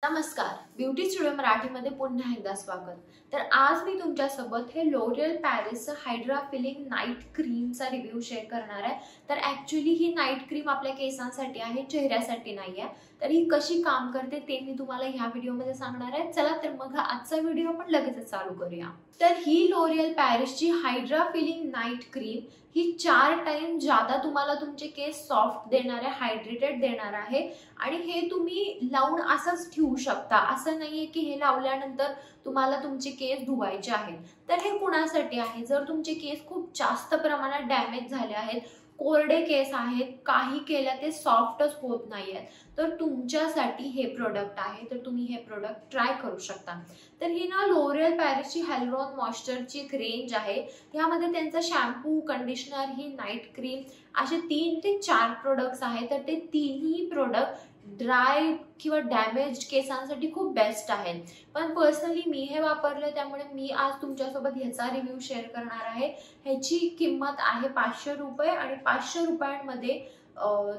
नमस्कार, beauty studio मराठीमध्ये पुन्हा एकदा स्वागत। तर आज मी तुमच्यासोबत हे लोरियल पॅरिसचं हायड्रा फिलिंग नाईट क्रीमचा रिव्ह्यू शेअर करणार आहे। तर ॲक्च्युअली ही नाईट क्रीम आपल्या केसांसाठी आहे, चेहऱ्यासाठी नाही आहे। तर ही कशी काम करते ते मी तुम्हाला ह्या व्हिडिओमध्ये सांगणार आहे। चला तर मग आजचा व्हिडिओ आपण लगेच चालू करूया। तर ही लोरियल पॅरिसची हायड्रा फिलिंग नाईट क्रीम ही 4 टाइम ज्यादा तुम्हाला तुमचे केस सॉफ्ट देणार आहे, हायड्रेटेड देणार आहे आणि हे तुम्ही लावून असंच ठेवू शकता। असं नाहीये की हे लावल्यानंतर तुम्हाला तुमचे केस धुवायचे आहेत। तर हे कुणासाठी आहे? जर तुमचे केस खूप जास्त प्रमाणात डॅमेज झाले आहेत, कोरडे केस आहेत, काही केल्या ते सॉफ्टच होत नाहीयेत, तर तुमच्यासाठी हे प्रोडक्ट आहे। तर तुम्ही हे प्रोडक्ट ट्राय करू शकता। तर ही ना लोरियल पॅरिसची हायलुरॉन मॉइश्चरची एक रेंज आहे। यामध्ये त्यांचा शॅम्पू, कंडिशनर, ही नाईट क्रीम असे 3 ते 4 प्रोडक्ट्स आहेत। तर ते तिन्ही प्रोडक्ट ड्राय किंवा डॅमेज केसांसाठी खूप बेस्ट आहेत। पण पर्सनली मी हे वापरले, त्यामुळे मी आज तुमच्यासोबत ह्याचा रिव्ह्यू शेअर करणार आहे। ह्याची किंमत आहे 500 रुपये आणि 500 रुपयांमध्ये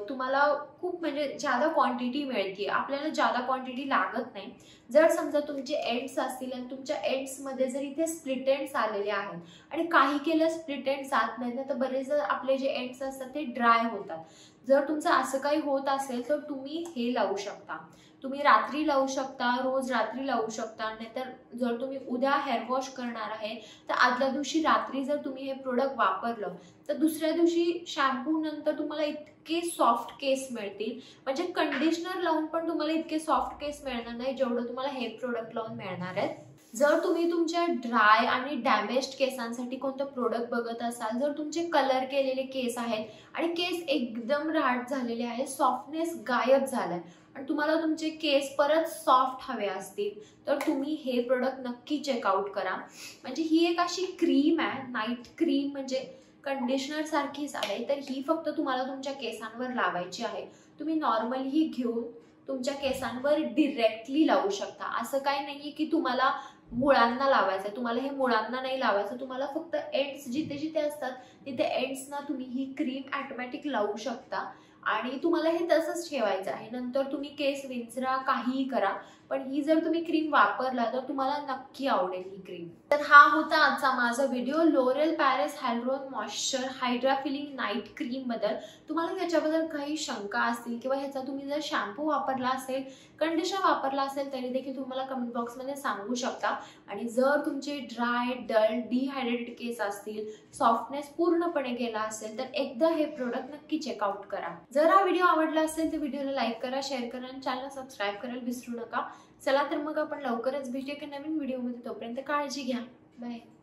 तुम्हाला खूप म्हणजे ज्यादा क्वांटिटी मिळते। आपल्याला ज्यादा क्वांटिटी लागत नाही। जर समजा तुमचे एंड्स असतील आणि तुमच्या एंड्समध्ये जर इथे स्प्लिट एंड्स आलेले आहेत आणि काही केलं स्प्लिट एंड्स जात नाही ना, तर बरेच आपले जे एंड्स असतात ते ड्राय होतात। जर तुमचं असं काही होत असेल तर तुम्ही हे लावू शकता। तुम्ही रात्री लावू शकता, रोज रात्री लावू शकता। नाहीतर जर तुम्ही उद्या हेअर वॉश करणार आहे तर आदल्या दिवशी रात्री जर तुम्ही हे प्रोडक्ट वापरलं तर दुसऱ्या दिवशी शॅम्पू नंतर तुम्हाला इतके सॉफ्ट केस मिळतील, म्हणजे कंडिशनर लावून पण तुम्हाला इतके सॉफ्ट केस मिळणार नाही जेवढं तुम्हाला हे प्रोडक्ट लावून मिळणार आहेत। जर तुम्ही तुमच्या ड्राय आणि डॅमेज्ड केसांसाठी कोणतं प्रोडक्ट बघत असाल, जर तुमचे कलर केलेले केस आहेत आणि केस एकदम राहट झालेले आहेत, सॉफ्टनेस गायब झालाय आणि तुम्हाला तुमचे केस परत सॉफ्ट हवे असतील, तर तुम्ही हे प्रोडक्ट नक्की चेकआउट करा। म्हणजे ही एक अशी क्रीम आहे, नाईट क्रीम, म्हणजे कंडिशनर सारखीच आहे। तर ही फक्त तुम्हाला तुमच्या केसांवर लावायची आहे। तुम्ही नॉर्मली ही घेऊन तुमच्या केसांवर डायरेक्टली लावू शकता। असं काही नाहीये की तुम्हाला मुळांना लावायचं, तुम्हाला हे मुळांना नाही लावायचं। तुम्हाला फक्त एंड्स जिथे जिथे असतात तिथे एंड्सना तुम्ही ही क्रीम ऑटोमॅटिक लावू शकता आणि तुम्हाला हे तसंच ठेवायचं आहे। नंतर तुम्ही केस विंचरा, काहीही करा, पण ही जर तुम्ही क्रीम वापरला तर तुम्हाला नक्की आवडेल ही क्रीम। तर हा होता आजचा माझा video L'Oreal Paris hyaluron moisture hydra filling night cream बद्दल। तुम्हाला ह्याच्याबद्दल काही शंका असतील किंवा ह्याचा तुम्ही जर शॅम्पू वापरला असेल, कंडिशनर वापरला असेल, तरी देखील तुम्हाला कमेंट बॉक्समध्ये सांगू शकता। आणि जर तुमचे ड्राय, डल, डिहायड्रेटेड केस असतील, सॉफ्टनेस पूर्णपणे गेला असेल, तर एकदा हे प्रोडक्ट नक्की चेकआउट करा। जर हा व्हिडिओ आवडला असेल तर व्हिडिओला लाईक करा, शेअर करा आणि चॅनल सबस्क्राईब करायला विसरू नका। चला तर मग आपण लवकरच भेटूया एका नवीन व्हिडिओमध्ये। तोपर्यंत काळजी घ्या, बाय।